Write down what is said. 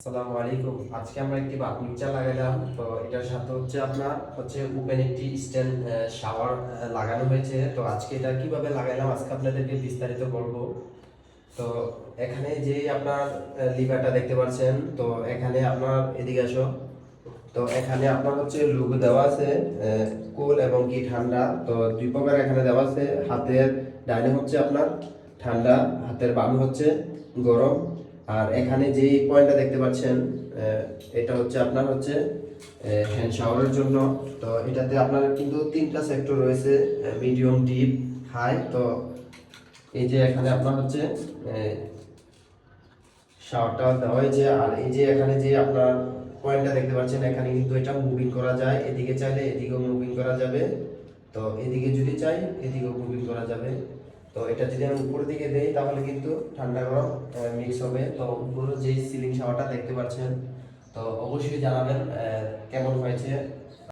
আসসালামু আলাইকুম। আজকে আমরা একটি বাথরুম চা লাগালাম। তো এটার সাথে আপনার ওপেন একটি স্ট্যান্ড শাওয়ার লাগানো হয়েছে। তো আজকে এটা কিভাবে লাগাইলাম আজকে আপনাদেরকে বিস্তারিত বলবো। তো এখানে যে আপনার লিভারটা দেখতে পাচ্ছেন, তো এখানে আপনার এদিকে আসো। তো এখানে আপনার লুগো দেওয়া আছে, কোল এবং কি ঠান্ডা। তো দুই প্রকার এখানে দেওয়া আছে। হাতের ডাইনে আপনার ঠান্ডা, হাতের বামে গরম। আর এখানে যে পয়েন্টটা দেখতে পাচ্ছেন, এটা আপনার হ্যান্ড শাওয়ারের জন্য। তো এটাতে আপনার কিন্তু তিনটা সেক্টর রয়েছে, মিডিয়াম, ডিপ, হাই। তো এই যে এখানে আপনার শাওয়ারটা দেওয়া হয়েছে। আর এই যে এখানে যে আপনার পয়েন্টটা দেখতে পাচ্ছেন, এখানে কিন্তু এটা মুভিং করা যায়, এদিকে চাইলে এদিকেও মুভিং করা যাবে। তো এদিকে যদি চাই এদিকেও মুভিং করা যাবে। তো এটা যদি আমি উপরের দিকে দেই তাহলে কিন্তু ঠান্ডা গরম মিক্স হবে। তো উপরে যে সিলিং শাওয়ারটা দেখতে পাচ্ছেন, তো অবশ্যই জানাবেন কেমন